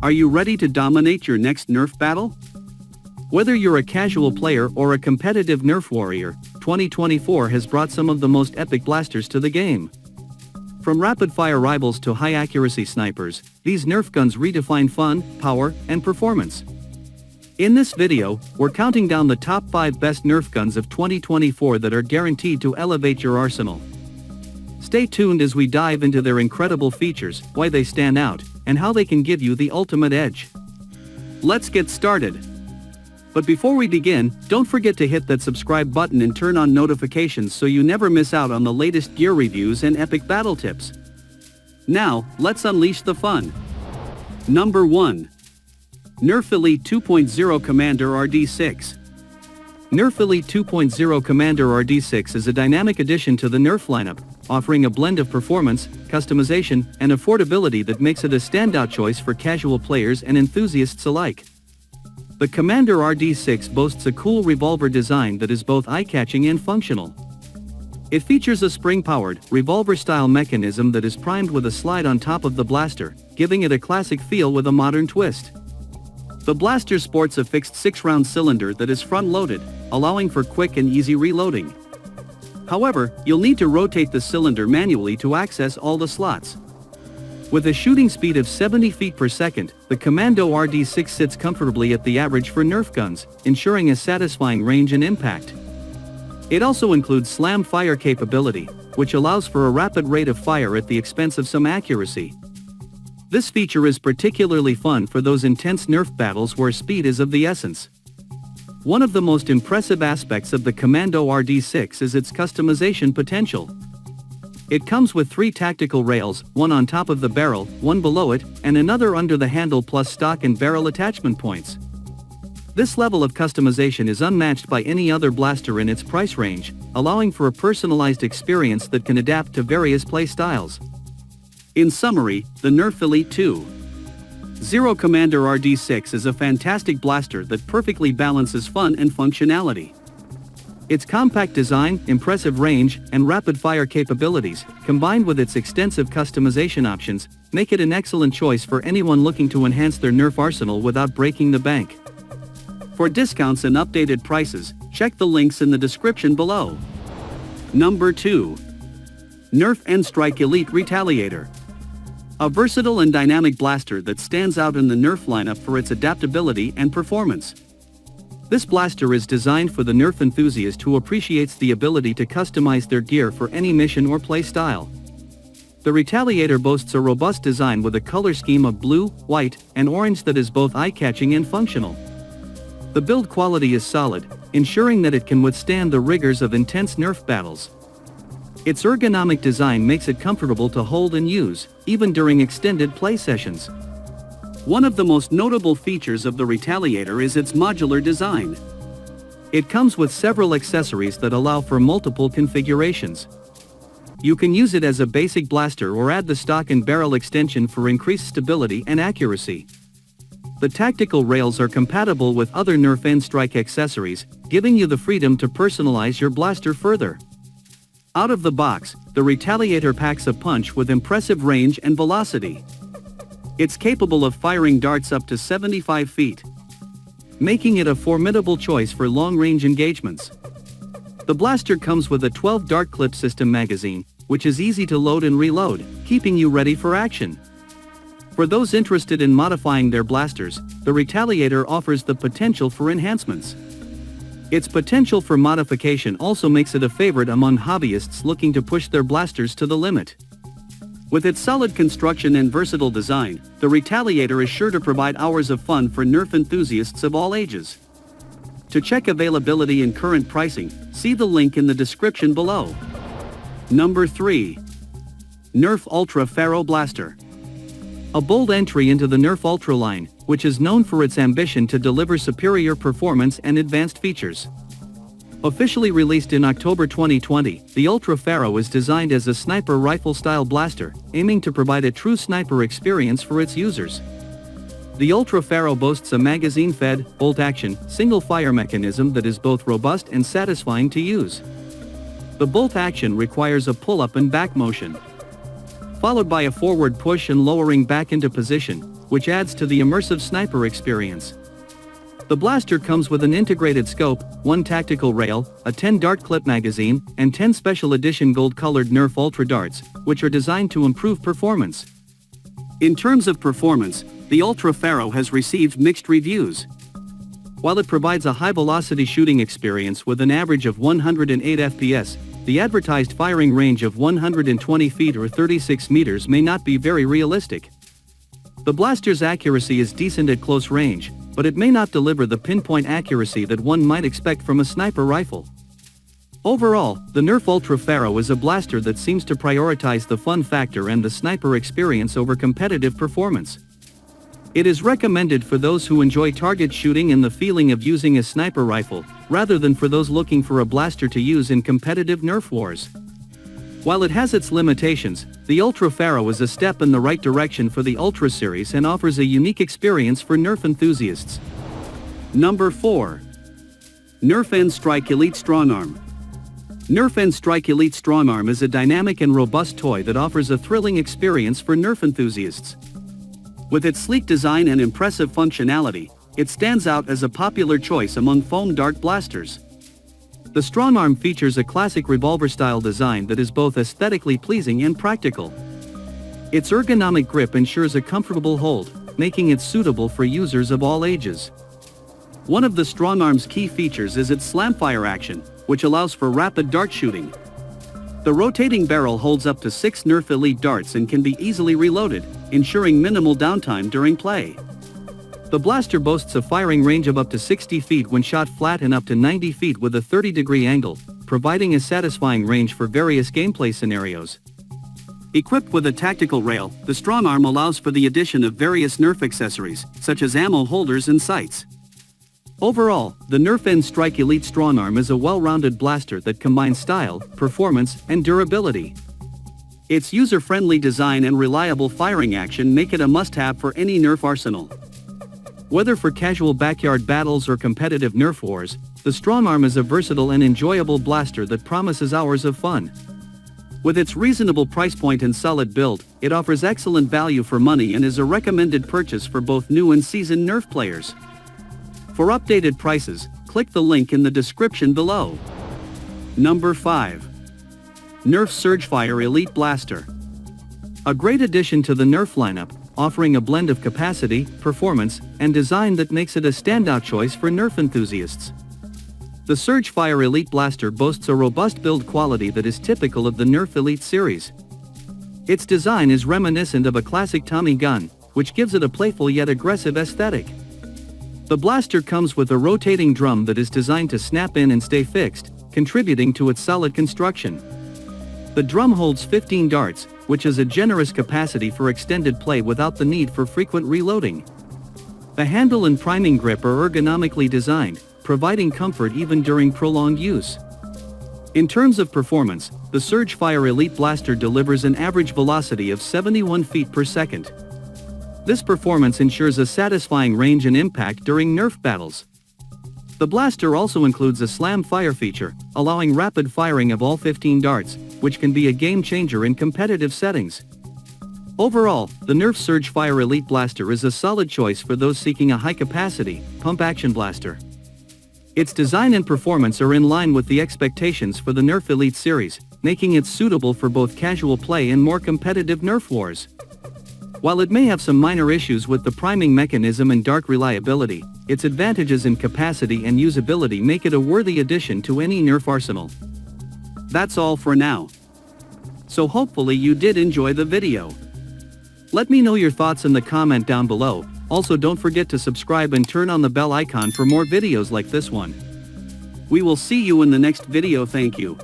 Are you ready to dominate your next Nerf battle? Whether you're a casual player or a competitive Nerf warrior, 2024 has brought some of the most epic blasters to the game. From rapid-fire rivals to high-accuracy snipers, these Nerf guns redefine fun, power, and performance. In this video, we're counting down the top 5 best Nerf guns of 2024 that are guaranteed to elevate your arsenal. Stay tuned as we dive into their incredible features, why they stand out, and how they can give you the ultimate edge. Let's get started. But before we begin, don't forget to hit that subscribe button and turn on notifications so you never miss out on the latest gear reviews and epic battle tips. Now, let's unleash the fun. Number 1. Nerf Elite 2.0 Commander RD6. Nerf Elite 2.0 Commander RD6 is a dynamic addition to the Nerf lineup, offering a blend of performance, customization, and affordability that makes it a standout choice for casual players and enthusiasts alike. The Commander RD6 boasts a cool revolver design that is both eye-catching and functional. It features a spring-powered, revolver-style mechanism that is primed with a slide on top of the blaster, giving it a classic feel with a modern twist. The blaster sports a fixed 6-round cylinder that is front-loaded, allowing for quick and easy reloading. However, you'll need to rotate the cylinder manually to access all the slots. With a shooting speed of 70 feet per second, the Commando RD6 sits comfortably at the average for Nerf guns, ensuring a satisfying range and impact. It also includes slam fire capability, which allows for a rapid rate of fire at the expense of some accuracy. This feature is particularly fun for those intense Nerf battles where speed is of the essence. One of the most impressive aspects of the Commando RD6 is its customization potential. It comes with 3 tactical rails, one on top of the barrel, one below it, and another under the handle, plus stock and barrel attachment points. This level of customization is unmatched by any other blaster in its price range, allowing for a personalized experience that can adapt to various play styles. In summary, the Nerf Elite 2.0 Commander RD6 is a fantastic blaster that perfectly balances fun and functionality. Its compact design, impressive range, and rapid-fire capabilities, combined with its extensive customization options, make it an excellent choice for anyone looking to enhance their Nerf arsenal without breaking the bank. For discounts and updated prices, check the links in the description below. Number 2. Nerf N-Strike Elite Retaliator. A versatile and dynamic blaster that stands out in the Nerf lineup for its adaptability and performance. This blaster is designed for the Nerf enthusiast who appreciates the ability to customize their gear for any mission or play style. The Retaliator boasts a robust design with a color scheme of blue, white, and orange that is both eye-catching and functional. The build quality is solid, ensuring that it can withstand the rigors of intense Nerf battles. Its ergonomic design makes it comfortable to hold and use, even during extended play sessions. One of the most notable features of the Retaliator is its modular design. It comes with several accessories that allow for multiple configurations. You can use it as a basic blaster or add the stock and barrel extension for increased stability and accuracy. The tactical rails are compatible with other Nerf N-Strike accessories, giving you the freedom to personalize your blaster further. Out of the box, the Retaliator packs a punch with impressive range and velocity. It's capable of firing darts up to 75 feet, making it a formidable choice for long-range engagements. The blaster comes with a 12-dart clip system magazine, which is easy to load and reload, keeping you ready for action. For those interested in modifying their blasters, the Retaliator offers the potential for enhancements. Its potential for modification also makes it a favorite among hobbyists looking to push their blasters to the limit. With its solid construction and versatile design, the Retaliator is sure to provide hours of fun for Nerf enthusiasts of all ages. To check availability and current pricing, see the link in the description below. Number 3. Nerf Ultra Ferro Blaster. A bold entry into the Nerf Ultra line, which is known for its ambition to deliver superior performance and advanced features. Officially released in October 2020, the Ultra Ferro is designed as a sniper rifle-style blaster, aiming to provide a true sniper experience for its users. The Ultra Ferro boasts a magazine-fed, bolt-action, single-fire mechanism that is both robust and satisfying to use. The bolt action requires a pull-up and back motion, followed by a forward push and lowering back into position, which adds to the immersive sniper experience. The blaster comes with an integrated scope, 1 tactical rail, a 10-dart clip magazine, and 10 special edition gold-colored Nerf Ultra darts, which are designed to improve performance. In terms of performance, the Ultra Pharaoh has received mixed reviews. While it provides a high-velocity shooting experience with an average of 108 FPS, the advertised firing range of 120 feet or 36 meters may not be very realistic. The blaster's accuracy is decent at close range, but it may not deliver the pinpoint accuracy that one might expect from a sniper rifle. Overall, the Nerf Ultra Pharaoh is a blaster that seems to prioritize the fun factor and the sniper experience over competitive performance. It is recommended for those who enjoy target shooting and the feeling of using a sniper rifle, rather than for those looking for a blaster to use in competitive Nerf wars. While it has its limitations, the Ultra Pharaoh is a step in the right direction for the Ultra series and offers a unique experience for Nerf enthusiasts. Number 4. Nerf N-Strike Elite Strongarm. Nerf N-Strike Elite Strongarm is a dynamic and robust toy that offers a thrilling experience for Nerf enthusiasts. With its sleek design and impressive functionality, it stands out as a popular choice among foam dart blasters. The Strongarm features a classic revolver-style design that is both aesthetically pleasing and practical. Its ergonomic grip ensures a comfortable hold, making it suitable for users of all ages. One of the Strongarm's key features is its slamfire action, which allows for rapid dart shooting. The rotating barrel holds up to 6 Nerf Elite darts and can be easily reloaded, ensuring minimal downtime during play. The blaster boasts a firing range of up to 60 feet when shot flat and up to 90 feet with a 30-degree angle, providing a satisfying range for various gameplay scenarios. Equipped with a tactical rail, the Strongarm allows for the addition of various Nerf accessories, such as ammo holders and sights. Overall, the Nerf N-Strike Elite Strongarm is a well-rounded blaster that combines style, performance, and durability. Its user-friendly design and reliable firing action make it a must-have for any Nerf arsenal. Whether for casual backyard battles or competitive Nerf wars, the Strongarm is a versatile and enjoyable blaster that promises hours of fun. With its reasonable price point and solid build, it offers excellent value for money and is a recommended purchase for both new and seasoned Nerf players. For updated prices, click the link in the description below. Number 5. Nerf Surgefire Elite Blaster. A great addition to the Nerf lineup, offering a blend of capacity, performance, and design that makes it a standout choice for Nerf enthusiasts. The Surgefire Elite Blaster boasts a robust build quality that is typical of the Nerf Elite series. Its design is reminiscent of a classic Tommy gun, which gives it a playful yet aggressive aesthetic. The blaster comes with a rotating drum that is designed to snap in and stay fixed, contributing to its solid construction. The drum holds 15 darts, which has a generous capacity for extended play without the need for frequent reloading. The handle and priming grip are ergonomically designed, providing comfort even during prolonged use. In terms of performance, the Surgefire Elite Blaster delivers an average velocity of 71 feet per second. This performance ensures a satisfying range and impact during Nerf battles. The blaster also includes a slam fire feature, allowing rapid firing of all 15 darts, which can be a game changer in competitive settings. Overall, the Nerf Surgefire Elite Blaster is a solid choice for those seeking a high-capacity, pump-action blaster. Its design and performance are in line with the expectations for the Nerf Elite series, making it suitable for both casual play and more competitive Nerf wars. While it may have some minor issues with the priming mechanism and dart reliability, its advantages in capacity and usability make it a worthy addition to any Nerf arsenal. That's all for now. So hopefully you did enjoy the video. Let me know your thoughts in the comment down below. Also don't forget to subscribe and turn on the bell icon for more videos like this one. We will see you in the next video. Thank you.